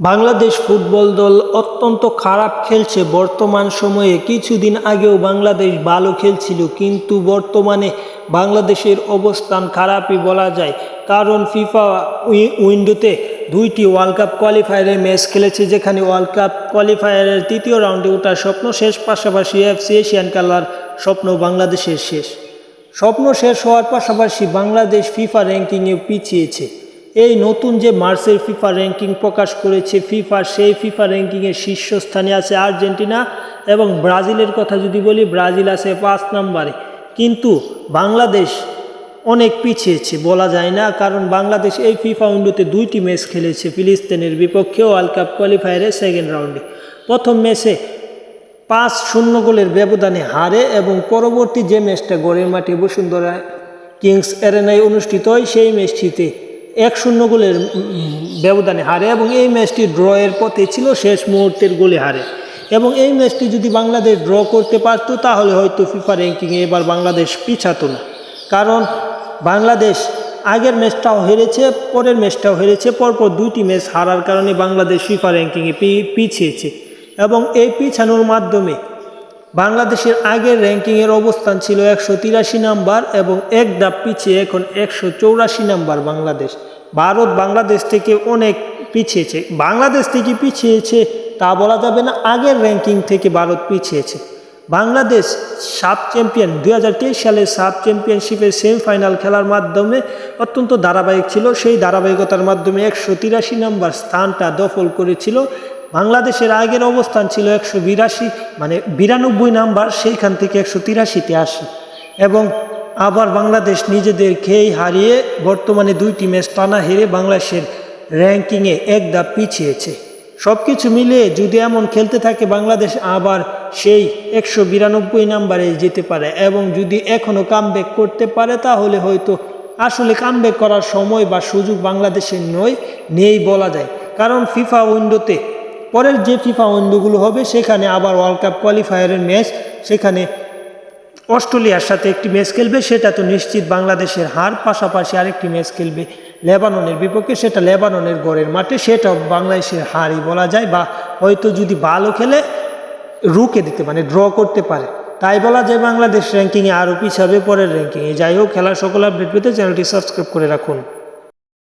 Bangladesh football দল অত্যন্ত খারাপ খেলছে বর্তমান সময়ে। কিছুদিন আগেও বাংলাদেশ ভালো খেলছিল, কিন্তু বর্তমানে বাংলাদেশের অবস্থান খারাপই বলা যায়। কারণ ফিফা উইন্ডোতে দুইটি ওয়ার্ল্ড কাপ কোয়ালিফায়ারের ম্যাচ খেলেছে, যেখানে ওয়ার্ল্ড কাপ কোয়ালিফায়ারের তৃতীয় রাউন্ডে ওঠার স্বপ্ন শেষ, পাশাপাশি এফসি এশিয়ান খেলার স্বপ্ন বাংলাদেশের শেষ। স্বপ্ন শেষ হওয়ার পাশাপাশি বাংলাদেশ ফিফা র্যাঙ্কিংয়ে পিছিয়েছে। এই নতুন যে মার্চের ফিফা র্যাঙ্কিং প্রকাশ করেছে ফিফা, সেই ফিফা র্যাঙ্কিংয়ের শীর্ষস্থানে আছে আর্জেন্টিনা, এবং ব্রাজিলের কথা যদি বলি, ব্রাজিল আছে 5 নম্বরে। কিন্তু বাংলাদেশ অনেক পিছিয়েছে বলা যায় না, কারণ বাংলাদেশ এই ফিফা উইন্ডোতে দুইটি ম্যাচ খেলেছে ফিলিস্তিনের বিপক্ষে ওয়ার্ল্ড কাপ কোয়ালিফায়ারের সেকেন্ড রাউন্ডে। প্রথম ম্যাচে 5-0 গোলের ব্যবধানে হারে, এবং পরবর্তী যে ম্যাচটা গড়ের মাঠে বসুন্ধরা কিংস অ্যারেনায় অনুষ্ঠিত হয়, সেই ম্যাচটিতে 1-0 গোলের ব্যবধানে হারে, এবং এই ম্যাচটি ড্রয়ের পথে ছিল, শেষ মুহূর্তের গোলে হারে। এবং এই ম্যাচটি যদি বাংলাদেশ ড্র করতে পারত, তাহলে হয়তো ফিফা র্যাঙ্কিংয়ে এবার বাংলাদেশ পিছাতো না। কারণ বাংলাদেশ আগের ম্যাচটাও হেরেছে, পরের ম্যাচটাও হেরেছে, পরপর দুইটি ম্যাচ হারার কারণে বাংলাদেশ ফিফা র্যাঙ্কিংয়ে পিছিয়েছে। এবং এই পিছানোর মাধ্যমে বাংলাদেশের আগের র্যাঙ্কিংয়ের অবস্থান ছিল 183 নাম্বার, এবং এক ধাপ পিছিয়ে এখন 184 নাম্বার বাংলাদেশ। ভারত বাংলাদেশ থেকে অনেক পিছিয়েছে। বাংলাদেশ থেকে পিছিয়েছে তা বলা যাবে না, আগের র্যাঙ্কিং থেকে ভারত পিছিয়েছে। বাংলাদেশ সাফ চ্যাম্পিয়ন, 2023 সালের সাফ চ্যাম্পিয়নশিপের সেমিফাইনাল খেলার মাধ্যমে অত্যন্ত ধারাবাহিক ছিল। সেই ধারাবাহিকতার মাধ্যমে 183 নাম্বার স্থানটা দখল করেছিল। বাংলাদেশের আগের অবস্থান ছিল 182, মানে 92 নাম্বার, সেইখান থেকে 183-তে আসে। এবং আবার বাংলাদেশ নিজেদেরকেই হারিয়ে বর্তমানে দুইটি ম্যাচ টানা হেরে বাংলাদেশের র্যাঙ্কিংয়ে এক ধাপ পিছিয়েছে। সব কিছু মিলিয়ে যদি এমন খেলতে থাকে বাংলাদেশ আবার সেই 192 নাম্বারে যেতে পারে, এবং যদি এখনও কামব্যাক করতে পারে, তাহলে হয়তো আসলে কামব্যাক করার সময় বা সুযোগ বাংলাদেশের নেই বলা যায়। কারণ ফিফা উইন্ডোতে পরের যে ফিফা উইন্ডোগুলো হবে, সেখানে আবার ওয়ার্ল্ড কাপ কোয়ালিফায়ারের ম্যাচ, সেখানে অস্ট্রেলিয়ার সাথে একটি ম্যাচ খেলবে, সেটা তো নিশ্চিত বাংলাদেশের হার। পাশাপাশি আরেকটি ম্যাচ খেলবে লেবাননের বিপক্ষে, সেটা লেবাননের গড়ের মাঠে, সেটাও বাংলাদেশের হারই বলা যায়, বা হয়তো যদি ভালো খেলে রুখে দিতে, মানে ড্র করতে পারে, তাই বলা যায় বাংলাদেশ র্যাঙ্কিংয়ে আরও পিছাবে পরের র্যাঙ্কিংয়ে। যাই হোক, খেলার সকল আপডেট পেতে চ্যানেলটি সাবস্ক্রাইব করে রাখুন।